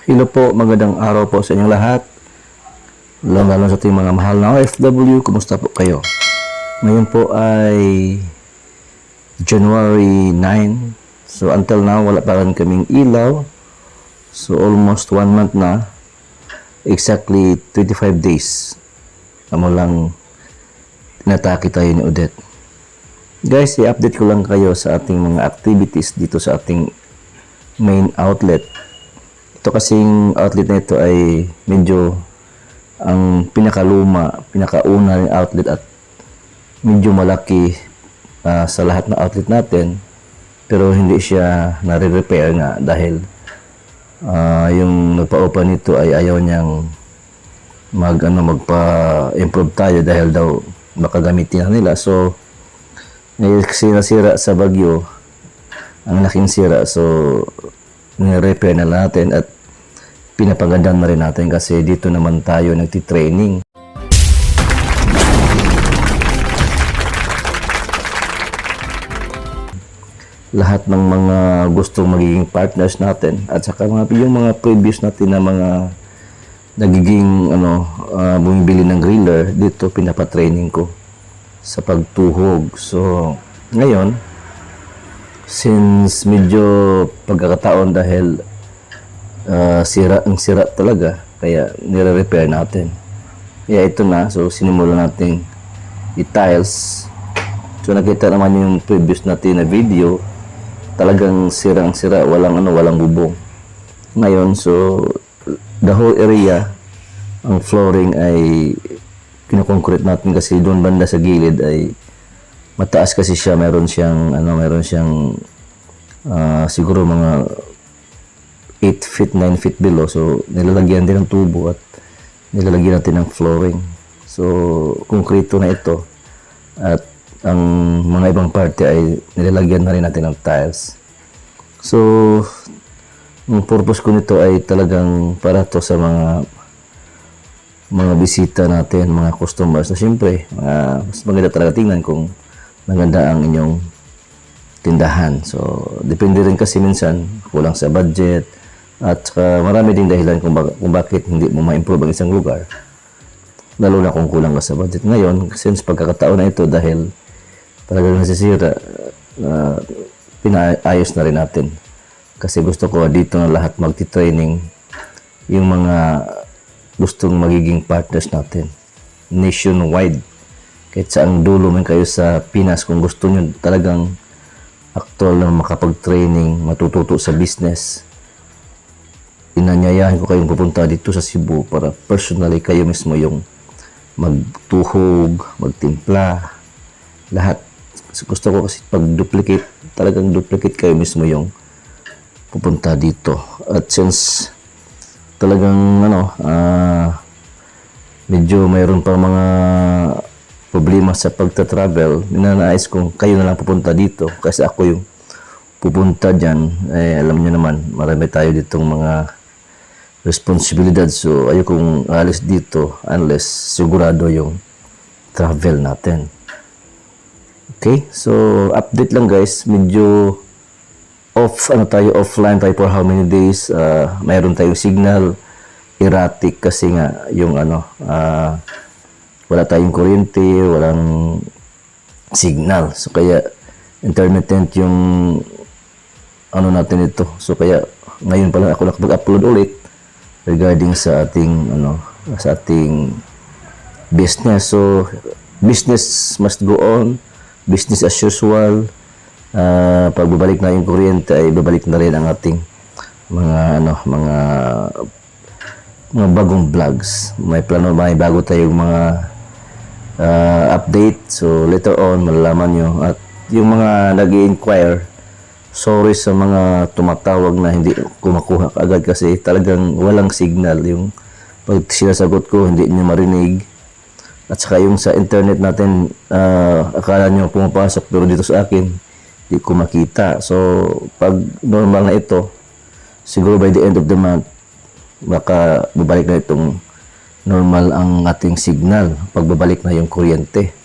Hello po, magandang araw po sa inyong lahat. Lalo sa ating mga mahal na OFW, kumusta po kayo? Ngayon po ay January 9. So until now, wala pa rin kaming ilaw. So almost 1 month na. Exactly 25 days. Amo lang tinatake tayo ni Odette. Guys, i-update ko lang kayo sa ating mga activities dito sa ating main outlet. Ito kasing outlet na ito ay medyo ang pinakaluma, pinakauna ng outlet at medyo malaki sa lahat ng outlet natin, pero hindi siya nare-repair nga dahil yung nagpa-open nito ay ayaw niyang magpa-improve tayo dahil daw baka gamitin na nila. So kasi nasira sa bagyo, ang laking sira, so ni-repair na natin at pinapagandaan na rin natin kasi dito naman tayo nagti-training. Lahat ng mga gustong magiging partners natin at saka yung mga previous natin na mga nagiging bumibili ng griller, dito pinapatraining ko sa pagtuhog. So ngayon, since medyo pagkakataon dahil sira talaga, kaya nire-repair natin. Kaya ito na, so sinimulan natin i-tiles. So nakita naman yung previous natin na video, talagang sirang-sira, walang bubong. Ngayon, so the whole area, ang flooring ay kino-concrete natin kasi doon banda sa gilid ay mataas kasi siya, meron siyang siguro mga 8 feet, 9 feet below. So nilalagyan din ng tubo at nilalagyan natin ng flooring. So konkreto na ito at ang mga ibang parte ay nilalagyan na rin natin ng tiles. So ang purpose ko nito ay talagang para to sa mga bisita natin, mga customers na siyempre mas maganda talaga tingnan kung maganda ang inyong tindahan. So depende rin kasi minsan kulang sa budget at marami ding dahilan kung bakit hindi mo ma-improve ang isang lugar, lalo na kung kulang ka sa budget. Ngayon, since pagkakataon na ito dahil talagang nasisira, pinaayos na rin natin kasi gusto ko dito na lahat magti-training yung mga gustong magiging partners natin nationwide. Kahit saan dulo man kayo sa Pinas, kung gusto nyo talagang actual na makapag-training, matututo sa business, inanyayahan ko kayong pupunta dito sa Cebu para personally kayo mismo yung magtuhog, magtimpla, lahat. Gusto ko kasi pag-duplicate, talagang duplicate kayo mismo yung pupunta dito. At since talagang medyo mayroon pa mga problema sa pagta-travel, ninanais kong kayo na lang pupunta dito kasi ako yung pupunta dyan. Alam nyo naman, marami tayo ditong mga responsibilidad, so ayokong alis dito unless sigurado yung travel natin. Okay, so update lang guys, medyo offline tayo for how many days. Mayroon tayong signal, erratic kasi nga yung wala tayong kuryente, walang signal. So kaya intermittent yung natin ito. So kaya ngayon pa lang ako nakapag-upload ulit regarding sa ating business. So business must go on, business as usual. Pag babalik na yung kuryente ay babalik na rin ang ating mga bagong vlogs. May bago tayong mga update. So later on malalaman nyo. At yung mga nag-i-inquire, sorry sa mga tumatawag na hindi kumakuha agad kasi talagang walang signal. Yung pag sinasagot ko hindi nyo marinig. At saka yung sa internet natin, akala nyo pumapasok pero dito sa akin hindi ko makita. So pag normal na ito, siguro by the end of the month baka babalik na itong normal ang ating signal pagbabalik na yung kuryente.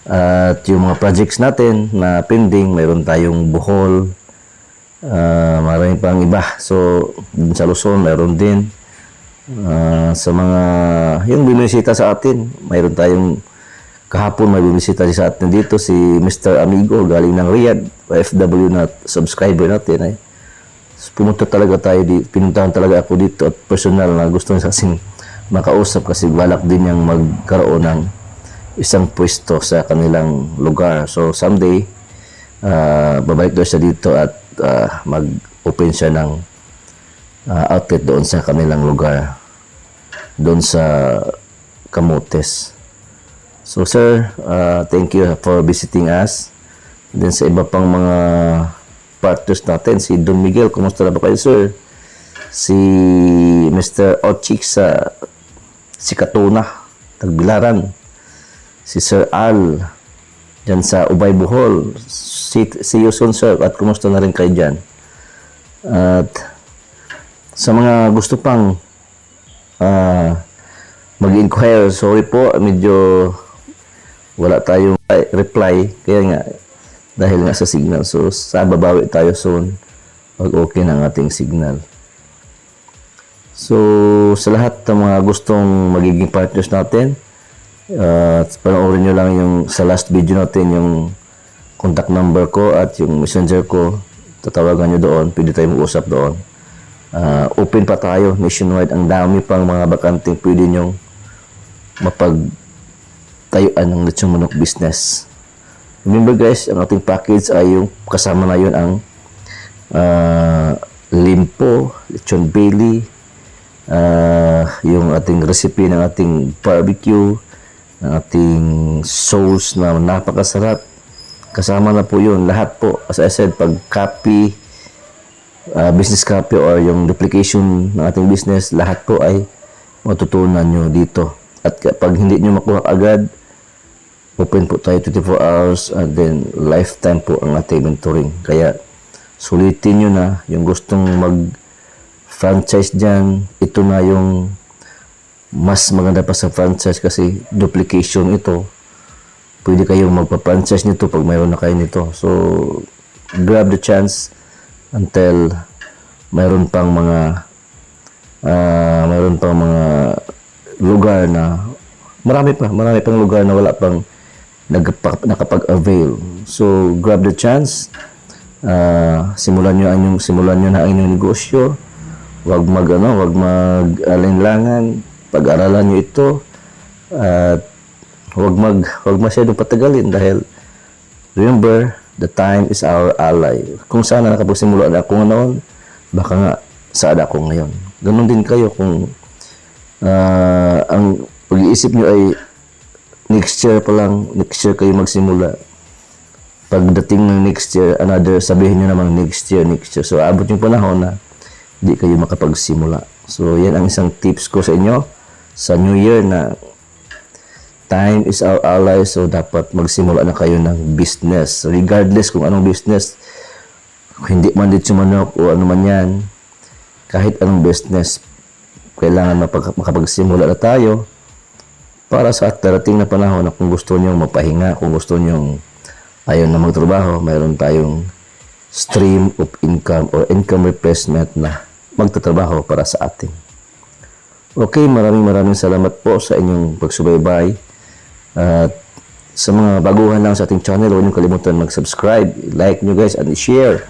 At yung mga projects natin na pending, mayroon tayong Bohol, Marami pang iba. So, dun sa Luzon, mayroon din. Sa mga, yung binisita sa atin, mayroon tayong kahapon may binisita sa atin dito si Mr. Amigo galing ng Riyadh, OFW na subscriber natin ay. So, pumunta talaga tayo pinuntahan talaga ako dito at personal na gusto niya kasing makausap kasi balak din niyang magkaroon ng isang pwesto sa kanilang lugar. So someday babalik daw siya dito at mag-open siya ng outlet doon sa kanilang lugar, doon sa Camotes. So sir, thank you for visiting us. Then sa iba pang mga partners natin, si Don Miguel, kumusta na ba kayo sir? Si Mr. Ochik sa Sikatuna, Tagbilaran. Si Sir Al dyan sa Ubay, Bohol. See you soon sir, at kumusta na rin kayo dyan. At sa mga gusto pang mag-inquire, sorry po, medyo wala tayong reply, kaya nga dahil nga sa signal. So sa babawi tayo soon pag okay ng ating signal. So sa lahat ng mga gustong magiging partners natin, panoorin nyo lang yung sa last video natin yung contact number ko at yung messenger ko, tatawagan nyo doon, pwede tayo mag-usap doon. Open pa tayo nationwide, ang dami pang mga bakanting pwede nyong mapagtayuan ng lechon manok business. Remember guys, ang ating package ay yung kasama na yun ang limpo, lechon belly, yung ating recipe ng ating barbecue, ng ating sauce na napakasarap. Kasama na po yun lahat po. As I said, pag copy, business copy or yung duplication ng ating business, lahat po ay matutunan nyo dito. At pag hindi nyo makuha agad, open po tayo 24 hours and then lifetime po ang ating mentoring. Kaya sulitin nyo na yung gustong mag-franchise dyan. Ito na yung mas maganda pa sa franchise kasi duplication ito. Pwede kayong magpa-franchise nito pag mayroon na kayo nito. So, grab the chance until mayroon pang mga lugar na marami pang lugar na wala pang nakapag-avail. So, grab the chance. Simulan nyo na ang inyong negosyo. Wag mag-alinlangan. Pag-aralan nyo ito. At wag masyadong patagalin dahil remember, the time is our ally. Kung sana nakapagsimula na ako noon, baka nga saan ako ngayon. Ganon din kayo kung ang pag-iisip nyo ay next year kayo magsimula. Pagdating ng next year, sabihin nyo naman next year. So, abot yung panahon na hindi kayo makapagsimula. So, yan ang isang tips ko sa inyo sa New Year na time is our ally. So, dapat magsimula na kayo ng business. Regardless kung anong business, hindi man dito manok o ano man yan, kahit anong business, kailangan makapagsimula na tayo para sa darating na panahon na kung gusto nyo mapahinga, kung gusto nyo ayaw na magtrabaho, mayroon tayong stream of income or income replacement na magtatrabaho para sa atin. Okay, maraming salamat po sa inyong pagsubaybay. At sa mga baguhan lang sa ating channel, huwag niyo kalimutan mag-subscribe, like nyo guys, and share.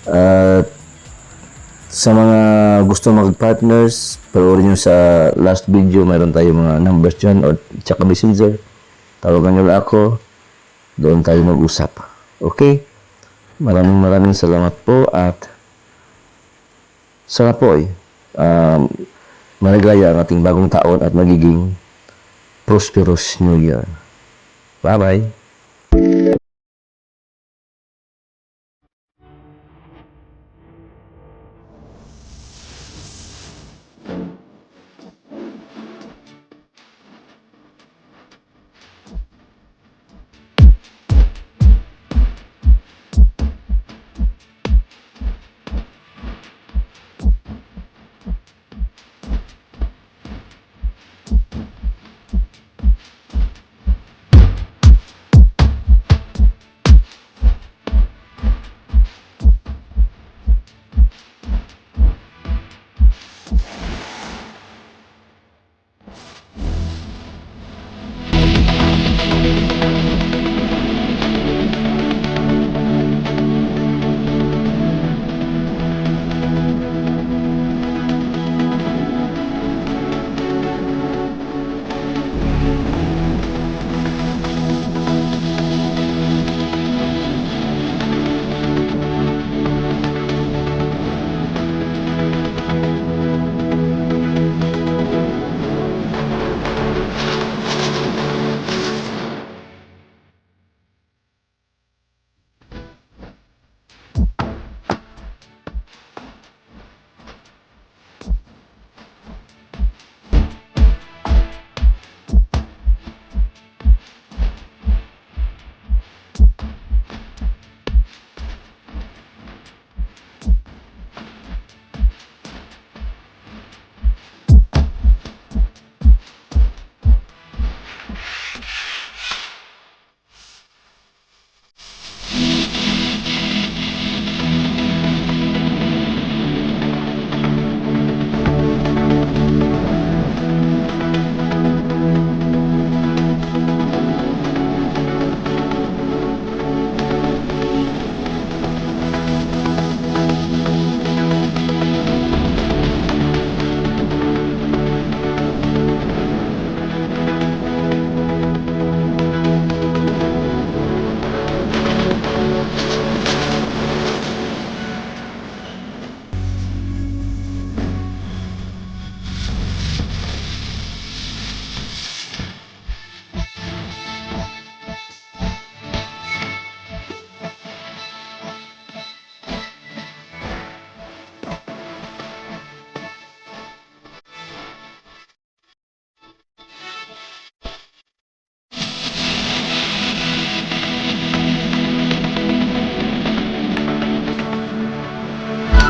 At sa mga gusto mag-partners, panoorin nyo sa last video, mayroon tayo mga numbers dyan or tsaka messenger. Tawagan nyo lang ako, doon tayo mag-usap. Okay? Maraming salamat po at sana po maligaya ang ating bagong taon at magiging prosperous New Year. Bye-bye!